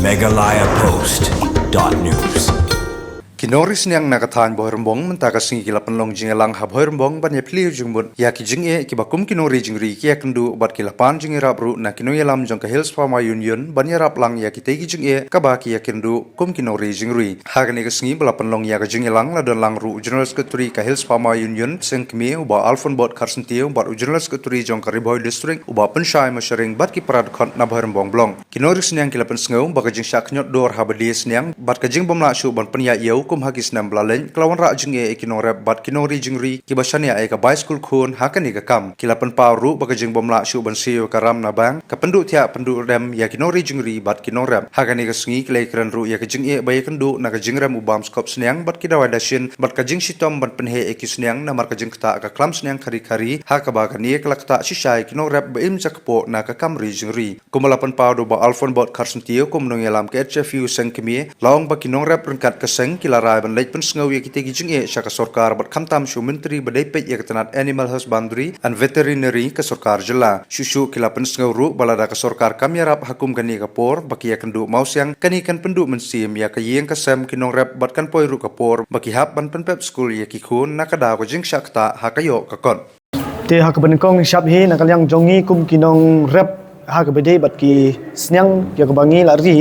megalayapost.news Kinoris niyang nakatahan bohormbong mentaka singi kila penlong jingelang hab bohormbong ban piliu jungbun ya ki jinge ki bakum kinori jingri ki akendu bat kilapan jinge rabru na kinoyalam jong ka hills farma union ban ya raplang ya ki tegi jinge ka ba ki akendu kum kinori jingri hagani ka singi bala penlong ya ka jingelang la don lang ru general secretary ka hills farma union seng kmi uba alfon bot karsentiu bat general secretary jong ka riboy district uba penshai masharing bat ki parad khot na bohormbong blong kinoris niyang kilapan sengau ba ka jing syak nyot dor habadis niyang bat ka jing bomla shu ban penya yau kum hagis nam blaleng kelawan ra jinge ekinorep bat kinori jingri kibashania eka bicycle khun hakani ka kam kilapan pawru baka jing bomla shu ban siyo karam na bang ka pendu thia pendu rem ya kinori jingri bat kinorep hakani ka sngi klei kran ru ya ka jinge bay kendu na ka jingrem ubam skop snyang bat kidawai dashin bat ka jing sitom ban penhe ekisnyang na mar ka jing kta ka klam snyang khari khari hakaba ka ni klakta shisai kinorep beim jakpo na ka kamri jingri kumalapan pawdu ba alfon bot karsentio kumnong yalam ka hfu sengkemi lawang ba kinorep rengkat ka seng rai ban leit pensngau ya kitegi jinge syaka sorkar bat khamtam shu menteri badai pet ya ketanat animal husbandry and veterinary ka sorkar jela shushu kila pensngau ru balada ka sorkar kamyarap hakum kani kapor baki ya kendu mausyang kani kan pendu mensim ya ka yeng ka sem kinong rep bat kan poi ru kapor baki hap ban penpep school ya ki khun nakada ko jing syakta hakayo ka kon te hak benkong syap hi nakalyang jongi kum kinong rep hak bedai bat ki snyang ya ka bangi lari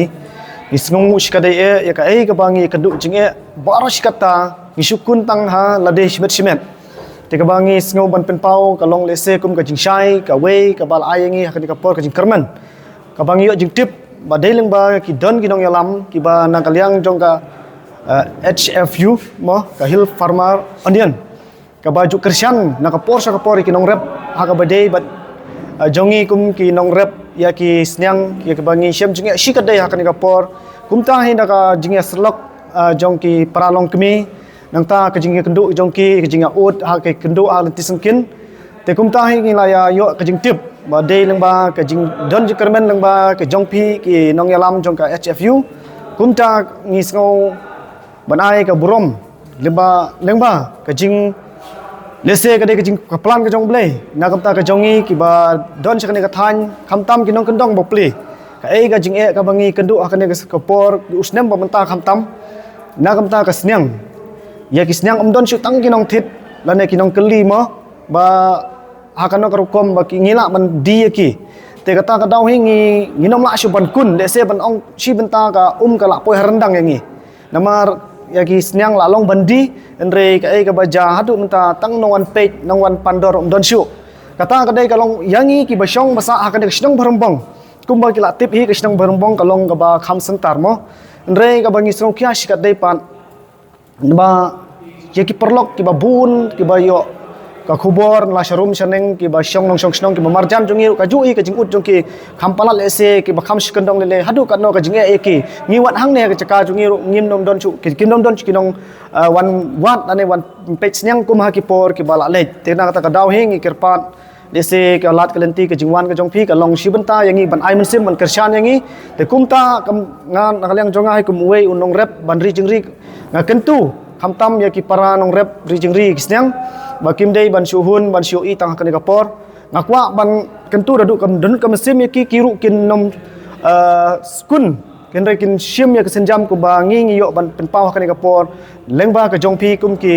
isngung shikadai ya ka ka bangi kadu jinge baro shikata ngisukun tang ha lade shibet shimet te ka bangi sngo ban penpau ka long lese kum ka jingshai ka wei ka bal ayangi hakani ka por ka jing kerman ka bangi yo jing tip ba deling ba ki don ki nong yalam ki ba na kalyang jong ka HFU mo ka hill farmer onion ka ba ju kersyan na ka por sa ka por ki nong rep ha ka badai bat jongi kum ki nong rep ya ki snyang ya ka bangi shem jinge shikadai hakani ka por kumta hin da ka jinge serlok jongki paralong kemi nang ta ka jinge kendu jongki ka jinga ut ha ka kendu ha lenti sengkin te kumta hi ngila ya yo ka jing tip ba de leng ba ka jing don ji kermen leng ba ka jongpi ki nong yalam jong ka HFU kumta ngisngau banai ka burom leng ba ka jing lese ka de ka jing ka plan ka jong blei na kumta ka jongi ki ba don chakne ka than khamtam ki nong kendong bo ple ka ka jing ka bangi kendu akane ka por usnem ba menta khamtam na kamta ka snyang ya ki snyang amdon shu tang kinong thit lane kinong keli mo ba hakano ka rukom ba ki ngila man di ki te kata ka daw hingi nginom la shu ban kun le se ban ong shi benta ka ka la poi rendang yangi namar ya ki snyang la long bandi enre ka ka baja hadu menta tang nongwan page nongwan pandor amdon shu kata ka dai ka long yangi ki basyong basa hakane ka shnong barumbong kumba ki la tip hi ka shnong barumbong ka long ka ba kham sentar mo Ndre ka bangi srong kya shikat day pan ba ya ki perlok ki ba bun ki ba yo ka khubor la sharum shaneng ki ba shong nong shong snong ki ba marjan jongi ka jui ka jingut jong ki khampala lese ki ba kham shikandong lele hadu ka no ka jinge e ki ngi wat hang ne ka chaka jongi ngim nom don chu ki kim nom don chu ki nong wan wat ane wan page nyang kum ha ki por ki ba la le te na ka daw hingi kirpat lese ka lat kalenti ka jingwan ka jongpi ka long shibenta yangi ban ai mensim ban kersyan yangi te kumta kam ngan nakalyang jonga hai kum wei unong rep ban ri jingri nga kentu khamtam ya ki para nong rep ri jingri kisnyang bakim dei ban shuhun ban shui tang hakani kapor ngakwa ban kentu dadu kam dun kam sim ya ki kiru kin nom skun kenre kin shim ya kesenjam ku bangi ngi yo ban penpau hakani kapor lengba ka jongpi kum ki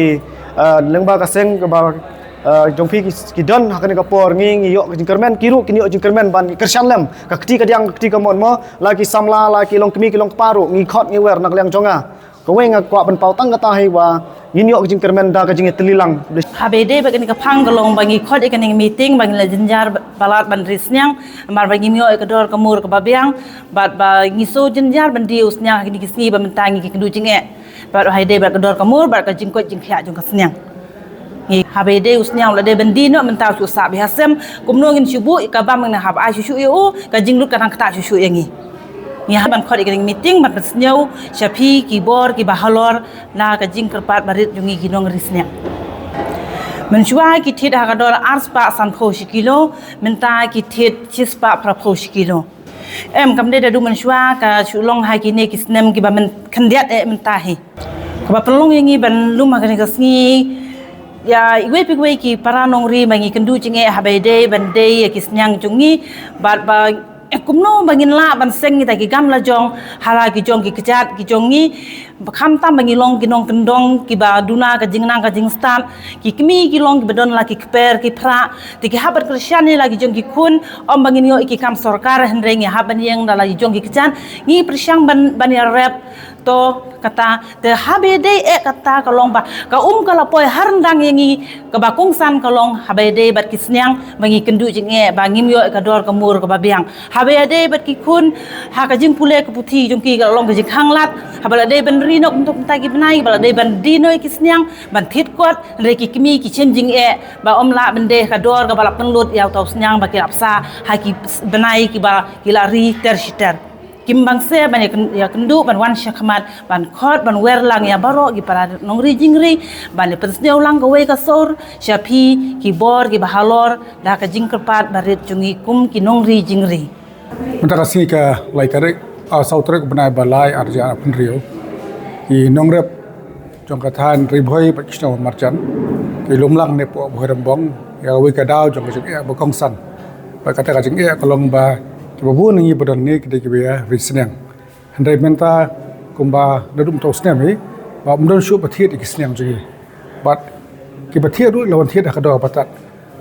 lengba ka seng ka ba jongpi ki don hakani ka por ngi yo jingkermen kiru kini yo jingkermen ban kersyan lem ka kti ka diang kti ka mon mo lagi samla lagi long kemi ki long paru ngi khot ngi wer nak liang jonga ko wenga kwa ban pau tang ka tahi wa ngi yo jingkermen da ka jinge telilang habede bagani ka phang ka long bangi khot e kaning meeting bangi la jinjar balat ban risnyang mar bangi mio e ka dor ka mur ka babiang bat ba ngi so jinjar ban dius nya ki kisni ba mentangi ki kendu jinge bat haide ba ka dor ka mur ba ka jingkot jingkhya jong ka snyang habede usnyang la de bendino mentau su sa bihasem kumno ngin shubu ka ba mang na hab a shushu yo ka jinglut ka tang kata shushu yangi ni haban khot ikring meeting mat snyau shapi ki bor ki bahalor na ka jing kerpat barit jungi ginong risnya menshua ki thit ha ka dor ars pa san pho shikilo menta ki thit chis pa pra pho shikilo em kam de da du menshua ka shulong ha ki ne ki snem ki ba men khandiat e menta hi ka ba pelong yangi ban luma ka ni ka sngi ya iwe pigwe ki para nongri mangi kendu jinge habede bande ki snyang jungi bat ba kumno bangin la ban seng kita ki gam la jong hala ki jong ki kejat ki jongi kham tam bangi long ki nong kendong ki ba duna ka jingnang ka jingstan ki kmi ki long ki bedon la ki kper ki pra ti ki habat kristiani la ki jong ki kun om bangin yo ki kam sarkar hendreng ya haban yang la ki jong ki kejan ngi prisyang ban ya rap to kata te habe de kata kalong ba ka kala poi harndang yangi ka ba kungsan kalong habe de bat ki snyang bangi kendu jing ba ngim yo ka dor ka mur ka ba biang habe ade bat ki kun ha ka jing pule ka puthi jong ki ka long ka jing hanglat habala de ban rinok untuk ta ki benai bala de ban dinoi ki snyang ban thit kwat re ki kimi ki chen jing ba om la ban de ka dor ka balap penlut ya tau snyang ba ki apsa ha ki benai ki ba ki lari ter shiter kim bangse ban ya kendu ban wan syakmat ban khot ban werlang ya baro gi para nongri jingri ban pensneu lang ka we ka sor syapi ki bor ki bahalor da ka jingkerpat barit jungi kum ki nongri jingri Mentaka sini ka lai tarik sautrek benai balai arja penrio ki nongrep jong kathan ribhoi pakistan marjan ki lumlang ne po bhorambong ya we ka daw jong ka bokong san ba kata ka jing kalong ba kibabu ngi badan ni kide kibe risneng handai menta kumba dadum to snemi ba mdon shu pathiet ikisneng ji bat ki pathiet ru lawan thiet ka do patat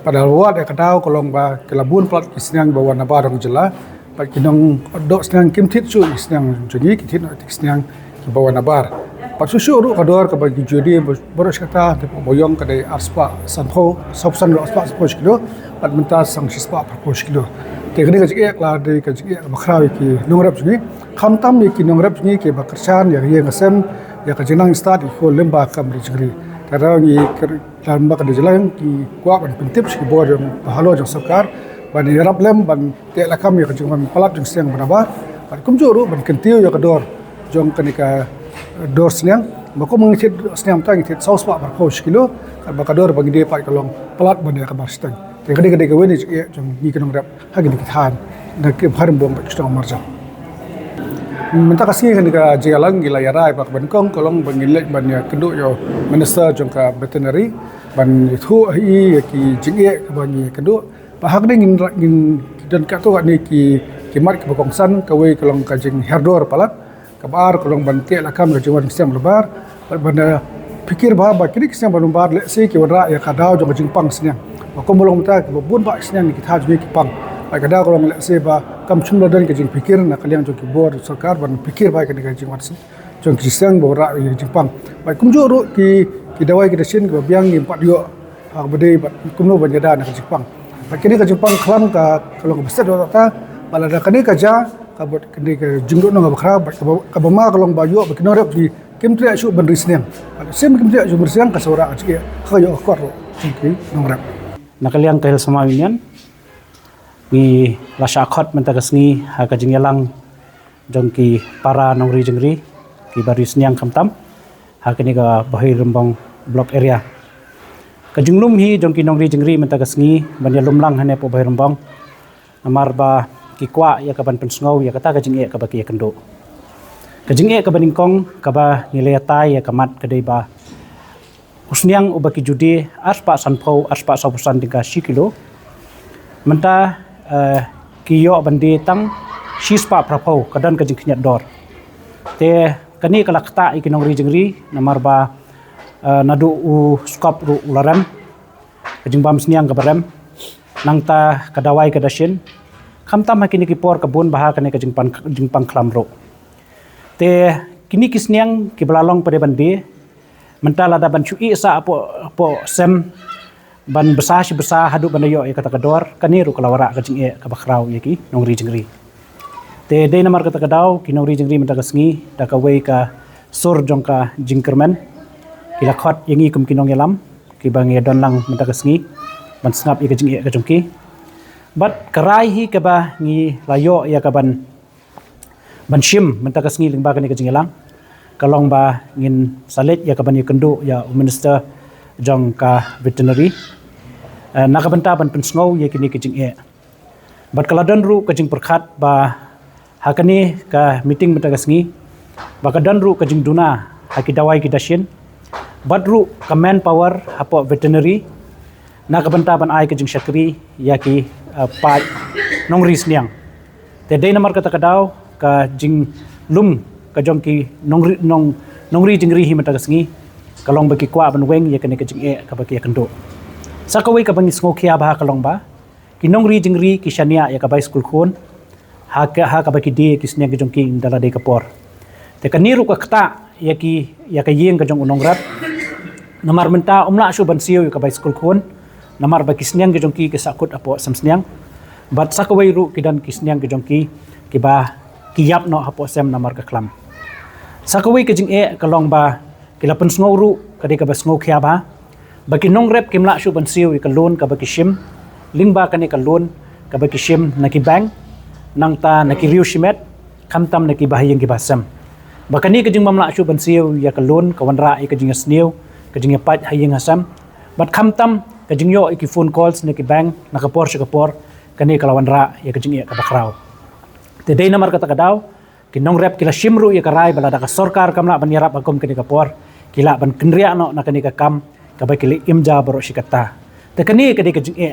padahal wat ka daw kolong ba kelabun plat kisneng ba wana barang jela ba kinong do sneng kim thit su isneng ji ki thit no ikisneng ki ba wana bar pat su ru ka dor ka ba ki jodi boros kata te boyong ka dei arspa sanpho sobsan ro arspa kilo pat menta sang sispa kilo teknik kajik la de kajik makhrawi ki nongrap jini khamtam ni ki nongrap jini ke bakarsan ya ye ngasem ya kajinang start ko lemba kam rijgri tara ni lamba ka dijalang ki kwa ban pentip ki bo jong halo jong sarkar ban yarap lem ban te la kam ya kajing ban palat jong siang banaba ban kumjuru ban kentiu ya kador jong kanika dor siang bako mengicit siang tang it saus pa par kilo bakador bagi de pa kalong palat ban ya kabar stang Kadang-kadang kau ni jom ni kena ngerap hagi ni kita nak kebaran buang kita marjam. Mentah kasih kan kita jalan gila yarai pak bankong kolong bangilek banyak keduk yo minister jom ka veterinary ban itu hi ki jingye bani keduk bahag ni ngin dan kato ni ki mat ke bokongsan kawe kolong ka jing herdor palat kabar kolong bantik lakam ka jing siam lebar banda pikir bahwa kini siam balumbar le se ki wara ya kadau jom jing pang siang Aku belum tahu bun pak senang kita juga kipang. Kadang kalau ngeliat seba kam cumlo dan kejing pikir nak kalian jom kibor sarkar ban pikir baik kena kejing watsi. Jom kisang bawa rak kejing pang. Baik kumjuru ki dawai kita sin ke biang ni empat dio. Aku berdei kumlo banjada nak kejing pang. Baik kini kejing pang kelam ka kalau besar dua ta balada kini kerja kabut kini ke jingduk nong bakra kabama kalau bayu bakinorep di kimtri asu ban risneng. Sem kimtri asu bersang kasora ajke kayo akor jingki nongrap. Nakaliang kahil sama union ni lasya khot mentagasngi ha ka jingyalang jongki para nongri jengri ki baris niang kamtam ha kini ka bahir rembong block area ka jinglum hi jongki nongri jengri mentagasngi banya lumlang hane po bahir rembong namar ba ki kwa ya ka ban pensngau ya kata ka jingye ka ba ki kendo ka jingye ka baningkong ka ba nilai tai ya kamat kadai ba Usniang ubaki judi aspa sanpau aspa sabusan tingka kilo menta kiyo bandi tang sispa prapau kadan kajing kinyat dor te kani kalakta ikinong rijengri namar ba nadu u skop ru ularam kajing bam sniang kabarem nangta kadawai kadashin kamtam hakini kipor kabun baha kani kajing pang klamro te kini kisniang kibalalong pada bandi mentala da ban cui sa po sem ban besar si besar hadu ban yo kata kador kaniru kalawara kajing e kabakrau yaki nongri jengri te de namar kata kadau ki nongri jengri menta kasngi da ka wei ka sur jongka jingkermen ki lakhot yangi kum kinong yalam ki bangi don lang menta kasngi ban snap e kajing e kajongki bat karai hi ka ba ngi layo ya ka ban shim menta kasngi lingba kani kajing yalang kalong ba ngin salit ya kaban kendu ya minister jong ka veterinary nakabenta ban pensngau ya kini kejing e bat kaladan ru kejing perkhat ba hakani ka meeting metagasngi ba kadan ru kejing duna haki dawai kidashin bat ru ka manpower hapo veterinary nakabenta ban ai kejing syakri ya ki pa nongri sniang Te dei namar kata kadau ka jing lum ka jong ki nongri jingri hi mata kasngi kalong bagi kwa ban weng ya kene ka jing e ka bagi kendo. Sakawai ka bangi sngo khia ba kalong ba ki nongri jingri ki shania ya ka bai school khon ha ka bagi de ki snya ka jong ki dala de kapor. Te kaniru ka kta ya ka yeng ka jong unong rap namar menta umla shu ban siu ya ka bai school khon namar bagi snyang ka jong ki ka sakut apo sam snyang bat sakawai ru kidan kisnyang ke jongki kiba kiyap no hapo sem namar ka klam sakawai ke jing e kalong ba kilapan sngo ru kadi ka basngo khia ba baki nong rep kimla shu ban siu ka loan ka baki shim lingba kani ka loan ka baki shim na ki bank nang ta na ki riu shimet khamtam na ki bahayeng ki basam bakani ke jing mamla shu ban siu ya ka loan ka wanra e ka jing sneu ka jing pat hayeng asam bat khamtam ka jing yo ki phone calls na ki bank na ka por kani kalawan ra ya kajing ya kabakraw te dei namar kata kadau ki nong rep kila shimru ya karai balada ka sarkar kamla ban yarap agom kani kapor kila ban kenria no na kani ka kam ka ba kili imja baro shikata te kani kadi kajing e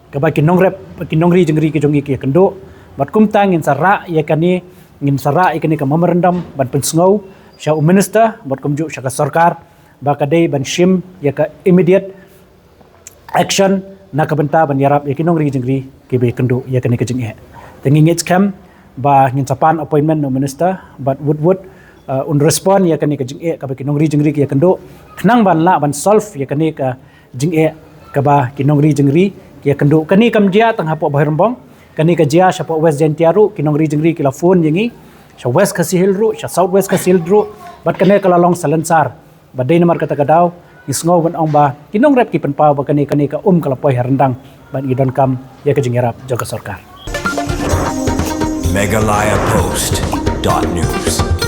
ka ba ki nong rep ki nongri jingri ki jongi ki kendo bat kumtang in sarra ya kani ngin sarra ya kani ka memorandum ban pensngau sha minister bat kumju sha ka sarkar ba kadai ban shim ya ka immediate action na kabenta ban yarap ya kinong jingri kibe kendo ya kani kajing e tenging it kam ba ngin sapan appointment no minister but would un respond ya kani kajing e ka ba kinong jingri ya kendo knang ban la ban solve ya kani ka jing e ka ba kinong jingri ya kendo kani kam dia tang hapo bahirmbong kani ka dia sha po west jentiaru kinong jingri kila phone yangi sha west kasihil ru sha south west kasihil ru but kani kala long salansar ba dei namar kata kadau isngo ban ong ba kinong rep ki penpau ba kani ka kalapoi harendang ban idon kam ya kajing yarap jaga sarkar Meghalaya Post.news